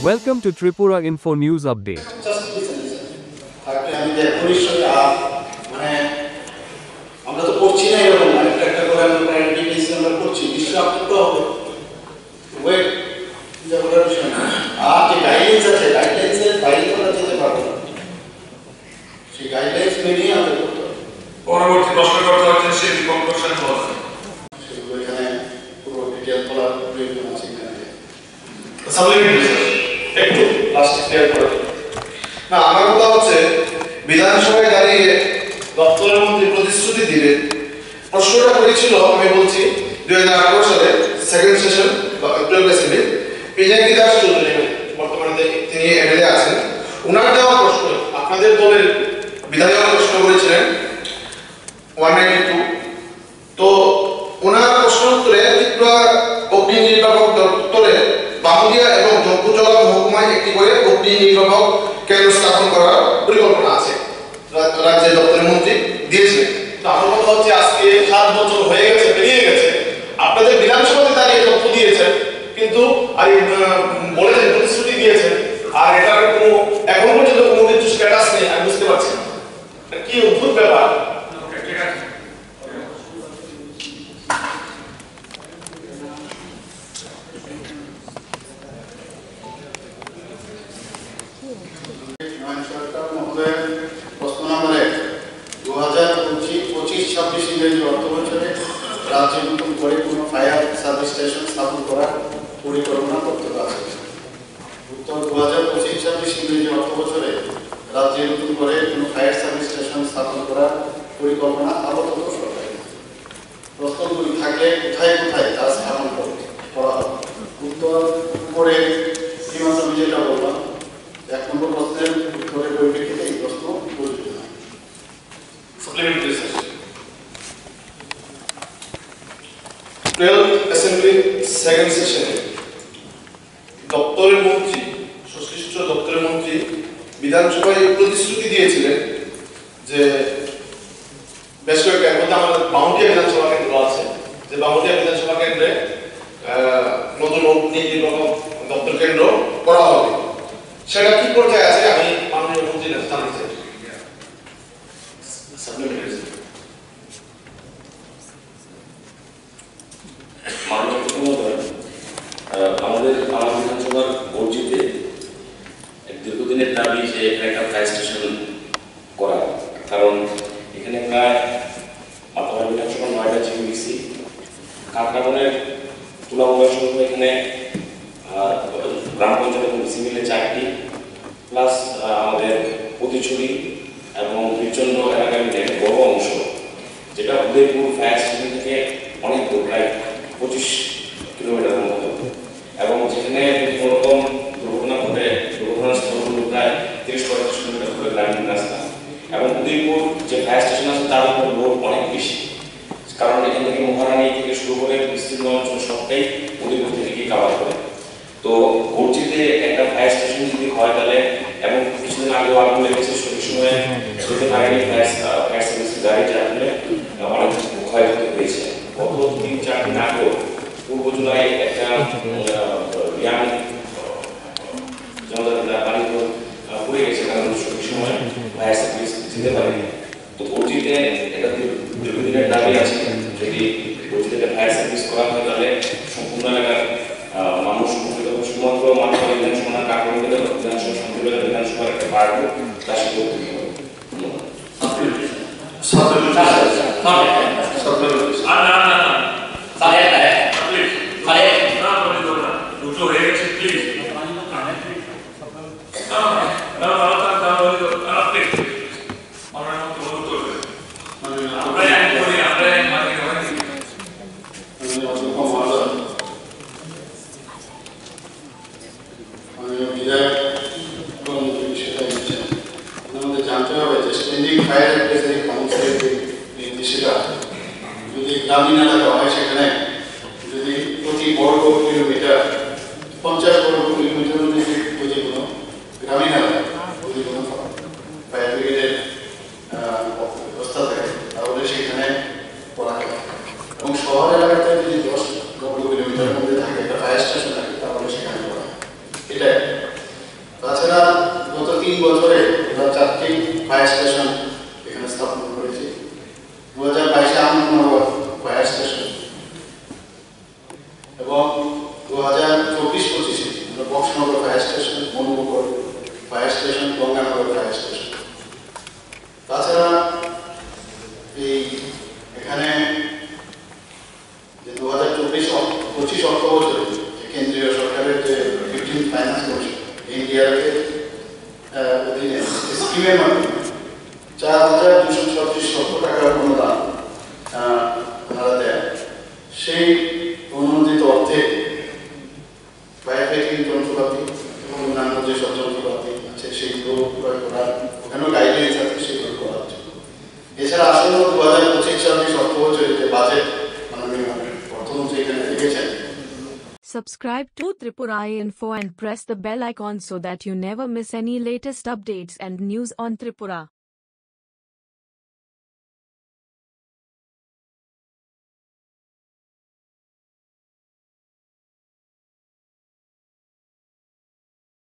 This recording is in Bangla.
Welcome to Tripura Info News Update. আমরা তো করছি না এরকম একটা একটা করে আমরা ডিটেইলস আমরা করছি নিশ্চয়ই আপনি তো হবে ওয়েট যা বলার বিষয় না আর যে গাইডলাইন্স আছে গাইডলাইন্সের বাইরে আমরা যেতে পারবো না সেই গাইডলাইন্স মেনেই আমরা করতে হবে পরবর্তী প্রশ্ন করতে হচ্ছে সেই কনভার্সন হল সেগুলো এখানে পুরো ডিটেইল করার প্রয়োজন আছে এখানে সাবলিমেন্টারি একটু লাস্ট ক্লিয়ার করে না আমার কথা হচ্ছে বিধানসভায় দাঁড়িয়ে দপ্তরের মন্ত্রী প্রতিশ্রুতি দিলেন প্রশ্নটা করেছিল আমি বলছি 2018 সালে সেকেন্ড সেশন বা এপ্রিল অ্যাসেম্বলি পিনাকি দাস চৌধুরী বর্তমানে তিনি এমএলএ আছেন ওনার দেওয়া প্রশ্ন আপনাদের দলের বিধায়ক প্রশ্ন করেছিলেন 192 তো ওনার প্রশ্ন উত্তরে ত্রিপুরা অগ্নি নির্বাপক দপ্তরে বামুদিয়া এবং জম্পুজলা মহকুমায় একটি করে অগ্নি নির্বাপক কেন্দ্র স্থাপন করার পরিকল্পনা আছে রাজ্যের দপ্তরের মন্ত্রী দিয়েছিলেন তো আমার কথা হচ্ছে আজকে 7 বছর হয়ে গেছে পেরিয়ে গেছে আপনাদের বিধানসভাতে দাঁড়িয়ে তথ্য দিয়েছেন কিন্তু আর বলেছেন প্রতিশ্রুতি দিয়েছেন আর এটার কোনো এখন পর্যন্ত কোনো কিছু স্ট্যাটাস নেই আমি বুঝতে পারছি না কি অদ্ভুত ব্যাপার সরকার মহোদয় প্রশ্ন নম্বর 1 2025-26 ইংরেজি অর্থ বছরে রাজ্যে নতুন করে কোনো ফায়ার সার্ভিস স্টেশন স্থাপন করার পরিকল্পনা করতে আছে উত্তর 2025-26 ইংরেজি অর্থ বছরে রাজ্যে নতুন করে কোনো ফায়ার সার্ভিস স্টেশন স্থাপন করার পরিকল্পনা আপাতত সরকারি প্রশ্নগুলি থাকলে কোথায় কোথায় তা স্থাপন করা হবে উত্তর উপরে সীমান্ত যেটা বললাম 1 নম্বর প্রশ্নের উত্তরের পরিপ্রেক্ষিতে এই প্রশ্ন প্রযোজ্য নয় supplementary session 12th assembly second সেশনে দপ্তরের মন্ত্রী সংশ্লিষ্ট দপ্তরের মন্ত্রী বিধানসভায় প্রতিশ্রুতি দিয়েছিলেন যে বেশ কয়েকটা এর মধ্যে আমাদের বাউন্ডিয়া বিধানসভা কেন্দ্র আছে যে বাউন্ডিয়া বিধানসভা কেন্দ্রে নতুন অগ্নি নির্বাপক দপ্তর কেন্দ্র করা হবে সেটা কি পর্যায়ে আছে আমি মাননীয় মন্ত্রীর কাছে জানতে চাই মাননীয় মহোদয় আমাদের বিধানসভার বর্জিতে দীর্ঘদিনের দাবি যে এখানে একটা ফায়ার স্টেশন করা কারণ এখানে প্রায় মাতামার বিধানসভা 9টা জিওডিসি কাকরাবনের তুলামূলক সংখ্যা এখানে গ্রাম পঞ্চায়েত এবং ডিসি মিলে 4টি প্লাস আমাদের প্রতিচুরি এবং বিচ্ছন্ন এলাকার বড় অংশ যেটা উদয়পুর ফায়ার স্টেশন থেকে অনেক দূর প্রায় 25 কিলোমিটারের মতো এবং যেখানে কোনো রকম দুর্ঘটনা ঘটে দুর্ঘটনাস্থল প্রায় 30-35 কিলোমিটার করে গ্রামীণ রাস্তা এবং উদয়পুর যে ফায়ার স্টেশন আছে তার উপর লোড অনেক বেশি কারণ এখান থেকে মহারানী থেকে শুরু করে বিস্তীর্ণ অঞ্চল সবটাই উদয়পুর থেকে কাভার করে তো গর্জিতে একটা ফায়ার স্টেশন যদি হয় তাহলে এবং কিছুদিন আগেও আগুন লেগেছে সেই সময় যেতে পারেনি ফায়ার সার্ভিসের গাড়ি যার ফলে অনেক ক্ষয়ক্ষতি হয়েছে গত 3-4 দিন আগেও পূর্ব জুলাই একটা ইয়াং জনতা পানি পড়ে গেছে কারণ সেই সময় ফায়ার সার্ভিস যেতে পারেনি তো গর্জিতে এটা দীর্ঘদিনের দাবি আছে যদি গর্জিতে ফায়ার সার্ভিস করা হয় তাহলে সম্পূর্ণ এলাকার মানুষ শুধুমাত্র মাত্র বিধানসভা কাকরণ বিধানসভা শান্তিবাজার বিধানসভার একটা পার্ট তার সাথে দুটো হয়ে গেছে প্লিজ জানতে হবে যে স্ট্যান্ডিং ফায়ার অ্যাডভাইজারি কাউন্সিলের যে নির্দেশিকা যদি গ্রামীণ এলাকা হয় সেখানে যদি প্রতি বর্গ কিলোমিটার 50 বর্গ কিলোমিটার যদি কোনো গ্রামীণ এলাকা যদি কোনো ফায়ার ব্রিগেডের ব্যবস্থা থাকে তাহলে সেখানে করা হয় এবং শহর এলাকাতে যদি 10 বর্গ কিলোমিটারের মধ্যে থাকে একটা ফায়ার স্টেশন থাকে তাহলে সেখানে করা হয় এটা এবং 2024-25 আমরা Boxanagar fire station, Manupur fire station, Ganganagar fire station, তাছাড়া এই এখানে যে 2024-25 অর্থ বছরে কেন্দ্রীয় সরকারের যে 15 ফাইন্যান্স কমিশন ইন্ডিয়াকে অধীনে স্কিমের মাধ্যমে 4,236 লক্ষ টাকার অনুদান ওনারা দেয়। সেই অনুমোদিত অর্থে ফায়ার ফাইটিং যন্ত্রপাতি এবং অন্যান্য যেসব যন্ত্রপাতি আছে সেগুলো ক্রয় করা, ওখানেও গাইডলাইন্স আছে সেগুলো করার জন্য। এছাড়া আসন্ন 2025-26 অর্থ বছরে যে বাজেট মাননীয় অর্থমন্ত্রী এখানে রেখেছেন। Subscribe to Tripura Info and press the bell icon so that you never miss any latest updates and news on Tripura.